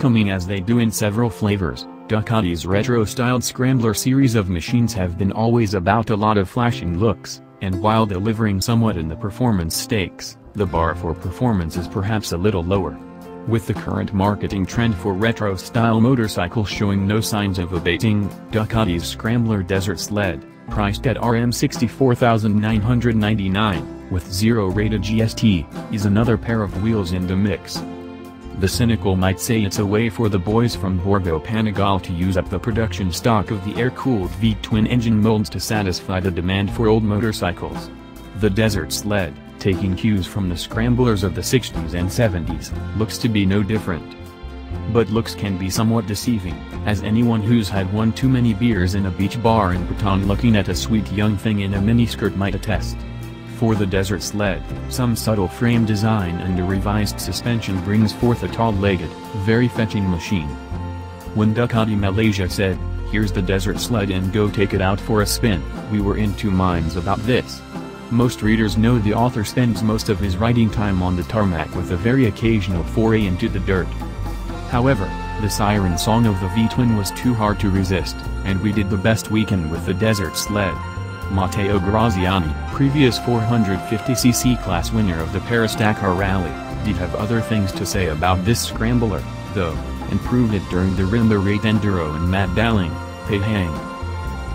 coming as they do in several flavors. Ducati's retro-styled Scrambler series of machines have been always about a lot of flashing looks, and while delivering somewhat in the performance stakes, the bar for performance is perhaps a little lower. With the current marketing trend for retro-style motorcycles showing no signs of abating, Ducati's Scrambler Desert Sled, priced at RM64,999, with 0 rated GST, is another pair of wheels in the mix. The cynical might say it's a way for the boys from Borgo Panigale to use up the production stock of the air-cooled V-twin engine molds to satisfy the demand for old motorcycles. The Desert Sled, taking cues from the Scramblers of the 60s and 70s, looks to be no different. But looks can be somewhat deceiving, as anyone who's had one too many beers in a beach bar in Bhutan looking at a sweet young thing in a miniskirt might attest. For the Desert Sled, some subtle frame design and a revised suspension brings forth a tall-legged, very fetching machine. When Ducati Malaysia said, "Here's the Desert Sled and go take it out for a spin," we were in two minds about this. Most readers know the author spends most of his writing time on the tarmac with a very occasional foray into the dirt. However, the siren song of the V-twin was too hard to resist, and we did the best we can with the Desert Sled. Matteo Graziani, previous 450cc class winner of the Paris-Dakar Rally, did have other things to say about this scrambler, though, and proved it during the Rimba Rate Enduro in Mat Daling, Pahang.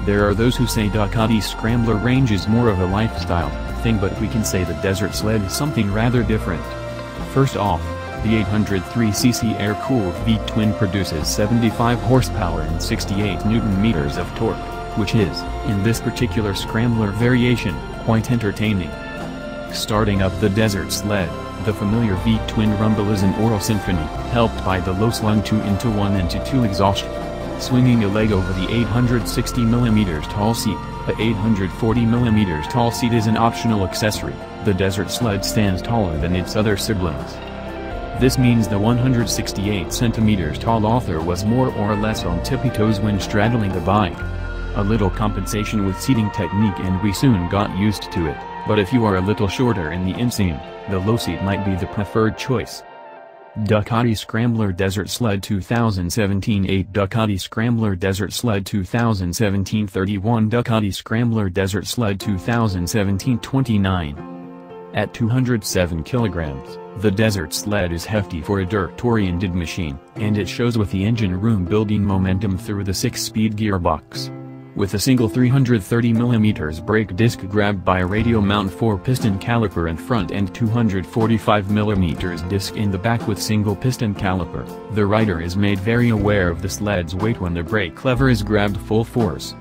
There are those who say Ducati's Scrambler range is more of a lifestyle thing, but we can say the Desert Sled is something rather different. First off, the 803cc air-cooled V-twin produces 75 horsepower and 68 Nm of torque, which is, in this particular Scrambler variation, quite entertaining. Starting up the Desert Sled, the familiar V-twin rumble is an oral symphony, helped by the low-slung 2-into-1 into 2 exhaust. Swinging a leg over the 860mm tall seat, the 840mm tall seat is an optional accessory. The Desert Sled stands taller than its other siblings. This means the 168 cm tall author was more or less on tippy toes when straddling the bike. A little compensation with seating technique and we soon got used to it, but if you are a little shorter in the inseam, the low seat might be the preferred choice. Ducati Scrambler Desert Sled 2017 8 Ducati Scrambler Desert Sled 2017 31 Ducati Scrambler Desert Sled 2017 29. At 207 kilograms, the Desert Sled is hefty for a dirt-oriented machine, and it shows with the engine room building momentum through the 6-speed gearbox. With a single 330mm brake disc grabbed by a radial mount 4-piston caliper in front and 245mm disc in the back with single piston caliper, the rider is made very aware of the sled's weight when the brake lever is grabbed full force.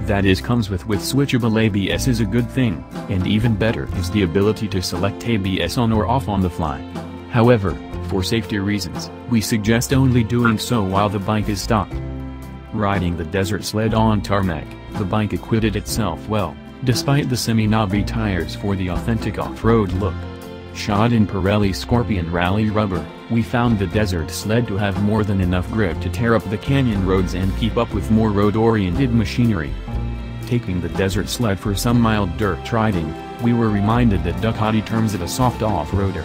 That is comes with switchable ABS is a good thing, and even better is the ability to select ABS on or off on the fly. However, for safety reasons, we suggest only doing so while the bike is stopped. Riding the Desert Sled on tarmac, the bike acquitted itself well, despite the semi-knobby tires for the authentic off-road look. Shod in Pirelli Scorpion Rally rubber, we found the Desert Sled to have more than enough grip to tear up the canyon roads and keep up with more road-oriented machinery. Taking the Desert Sled for some mild dirt riding, we were reminded that Ducati terms it a soft off-roader.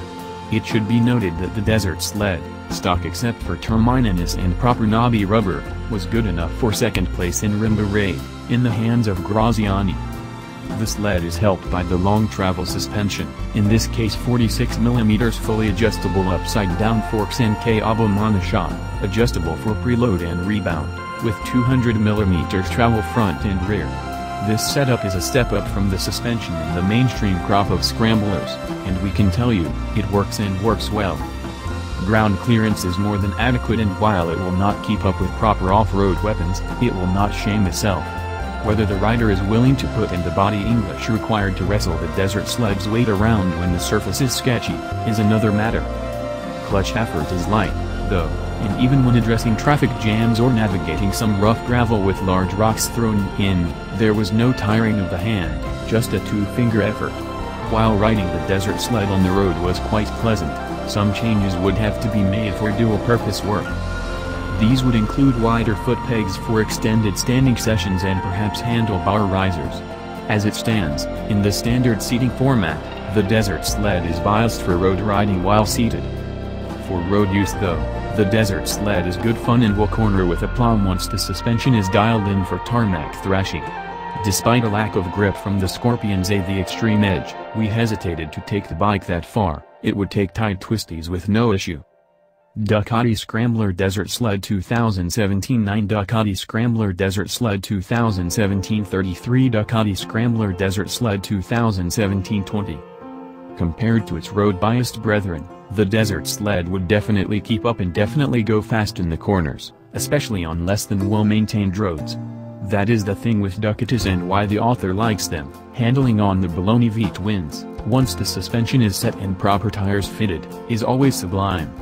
It should be noted that the Desert Sled, stock except for terminus and proper knobby rubber, was good enough for second place in Rimba Raid, in the hands of Graziani. The sled is helped by the long travel suspension, in this case 46mm fully adjustable upside-down forks and cable monoshock, adjustable for preload and rebound, with 200mm travel front and rear. This setup is a step up from the suspension in the mainstream crop of scramblers, and we can tell you, it works and works well. Ground clearance is more than adequate, and while it will not keep up with proper off-road weapons, it will not shame itself. Whether the rider is willing to put in the body English required to wrestle the Desert Sled's weight around when the surface is sketchy, is another matter. Clutch effort is light, though, and even when addressing traffic jams or navigating some rough gravel with large rocks thrown in, there was no tiring of the hand, just a two-finger effort. While riding the Desert Sled on the road was quite pleasant, some changes would have to be made for dual-purpose work. These would include wider foot pegs for extended standing sessions and perhaps handlebar risers. As it stands, in the standard seating format, the Desert Sled is biased for road riding while seated. For road use though, The Desert Sled is good fun and will corner with aplomb once the suspension is dialed in for tarmac thrashing. Despite a lack of grip from the Scorpion's A the Extreme Edge, we hesitated to take the bike that far. It would take tight twisties with no issue. Ducati Scrambler Desert Sled 2017 9 Ducati Scrambler Desert Sled 2017 33 Ducati Scrambler Desert Sled 2017 20. Compared to its road-biased brethren, the Desert Sled would definitely keep up and definitely go fast in the corners, especially on less than well-maintained roads. That is the thing with Ducatis and why the author likes them. Handling on the Bologna V-twins, once the suspension is set and proper tires fitted, is always sublime.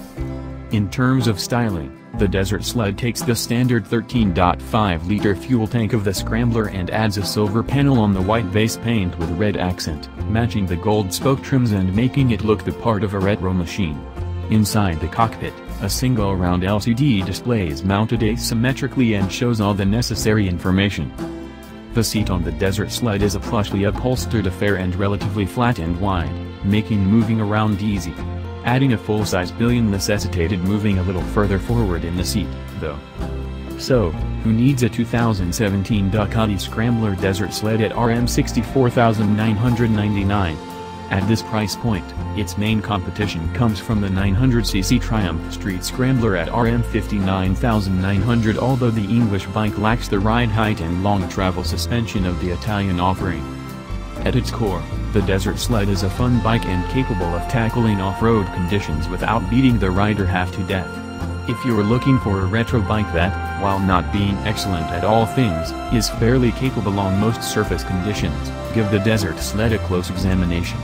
In terms of styling, the Desert Sled takes the standard 13.5-liter fuel tank of the Scrambler and adds a silver panel on the white base paint with red accent, matching the gold spoke trims and making it look the part of a retro machine. Inside the cockpit, a single round LCD display is mounted asymmetrically and shows all the necessary information. The seat on the Desert Sled is a plushly upholstered affair and relatively flat and wide, making moving around easy. Adding a full-size pillion necessitated moving a little further forward in the seat, though. So, who needs a 2017 Ducati Scrambler Desert Sled at RM64,999? At this price point, its main competition comes from the 900cc Triumph Street Scrambler at RM59,900, although the English bike lacks the ride height and long travel suspension of the Italian offering. At its core, the Desert Sled is a fun bike and capable of tackling off-road conditions without beating the rider half to death. If you are looking for a retro bike that, while not being excellent at all things, is fairly capable on most surface conditions, give the Desert Sled a close examination.